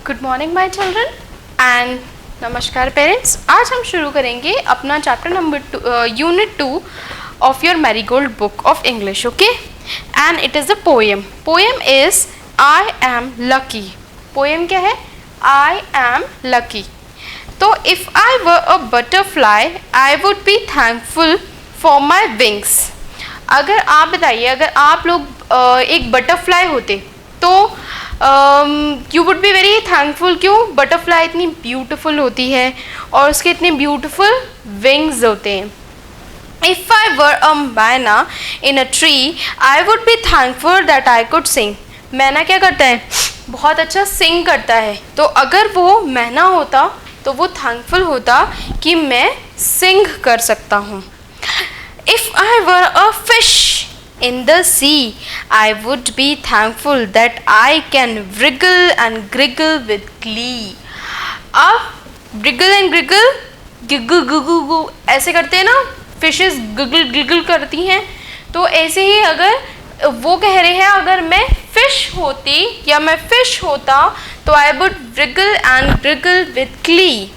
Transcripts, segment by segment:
Good morning my children and नमस्कार parents. आज हम शुरू करेंगे अपना chapter number unit 2 of your Marigold book of English. Okay, and it is a poem. Poem is I am lucky. Poem क्या है? I am lucky. तो if I were a butterfly I would be thankful for my wings. अगर आप बताइए, अगर आप लोग एक बटरफ्लाई होते तो you would be very thankful. क्यों? बटरफ्लाई इतनी ब्यूटीफुल होती है और उसके इतने ब्यूटीफुल विंग्स होते हैं। If I were a myna in a tree I would be thankful that I could sing. Myna क्या करता है? बहुत अच्छा सिंग करता है। तो अगर वो मैना होता तो वो थैंकफुल होता कि मैं सिंग कर सकता हूँ। If I were a fish in the sea, I would be thankful that I can wriggle and giggle with glee. अब wriggle and giggle, giggle giggle ऐसे करते हैं ना, फिशेस giggle giggle करती हैं। तो ऐसे ही अगर वो कह रहे हैं अगर मैं फिश होती या मैं फिश होता तो I would wriggle and giggle with glee.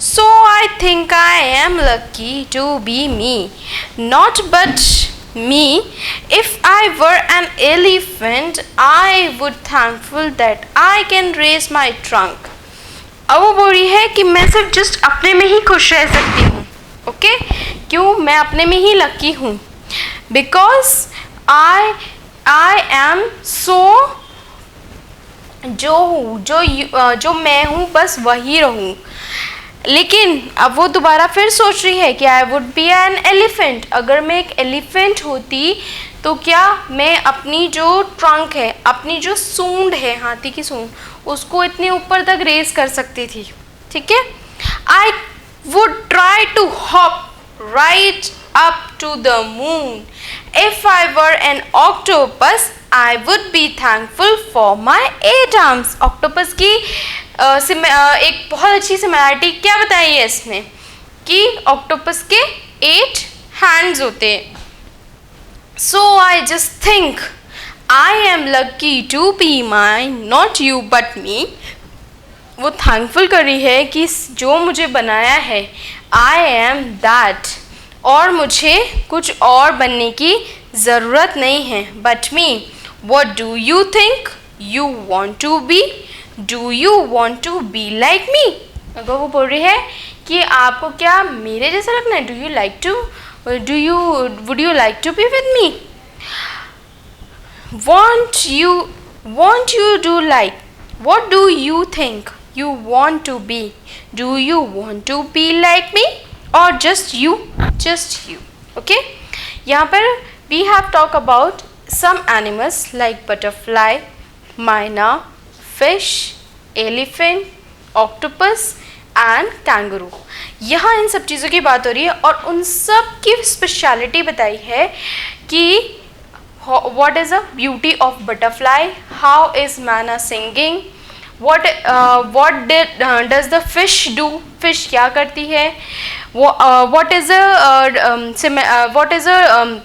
So I think I am lucky to be me, not but me. If I were an elephant, I would thankful that I can raise my trunk. अब वो बोल रही है कि मैं सिर्फ just अपने में ही खुश रह सकती हूँ। ओके, क्यों? मैं अपने में ही लकी हूँ। Because I am so जो मैं हूँ बस वही रहूँ। लेकिन अब वो दोबारा फिर सोच रही है कि आई वुड बी एन एलिफेंट। अगर मैं एक एलिफेंट होती तो क्या मैं अपनी जो ट्रंक है, अपनी जो सूंड है, हाथी की सूंड, उसको इतने ऊपर तक रेस कर सकती थी। ठीक है। I would try to hop right up to the moon. If I were an octopus I would be thankful for my 8 arms. Octopus की एक बहुत अच्छी सिमिलरिटी क्या बताई है इसने कि ऑक्टोपस के 8 हैंड्स होते हैं। So I just think I am lucky to be my, not you but me. वो थैंकफुल कर रही है कि जो मुझे बनाया है आई एम दैट, और मुझे कुछ और बनने की ज़रूरत नहीं है। But me, what do you think you want to be? Do you want to be like me? अगर वो बोल रही है कि आपको क्या मेरे जैसा लगना है, would you like to be with me? Want you do like, what do you think you want to be? Do you want to be like me or just you? Okay, यहाँ पर we have talked about some animals like butterfly, myna, fish, elephant, octopus and kangaroo। यहाँ इन सब चीज़ों की बात हो रही है और उन सब की स्पेशलिटी बताई है कि what is the beauty of butterfly, how is manna singing, what does the fish do, fish क्या करती है, what is the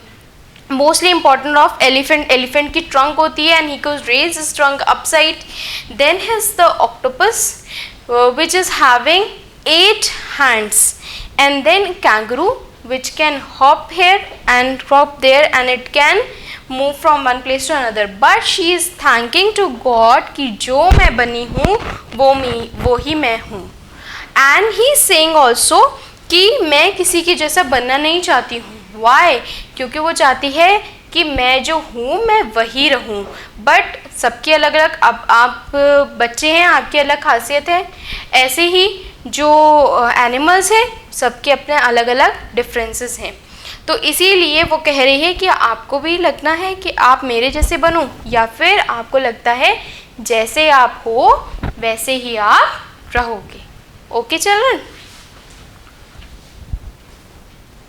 mostly important of elephant की trunk होती है and he could raise his trunk upside. Then has the octopus which is having 8 hands, and then kangaroo which can hop here and hop there and it can move from one place to another. But she is thanking to God कि जो मैं बनी हूँ वो ही मैं हूँ। And he is saying also कि मैं किसी की जैसा बनना नहीं चाहती हूँ। Why? क्योंकि वो चाहती है कि मैं जो हूँ मैं वही रहूँ। बट सबकी अलग अलग, अब आप बच्चे हैं, आपकी अलग खासियत है, ऐसे ही जो एनिमल्स हैं सबके अपने अलग अलग डिफरेंसेस हैं। तो इसीलिए वो कह रही है कि आपको भी लगना है कि आप मेरे जैसे बनो, या फिर आपको लगता है जैसे आप हो वैसे ही आप रहोगे। Okay children.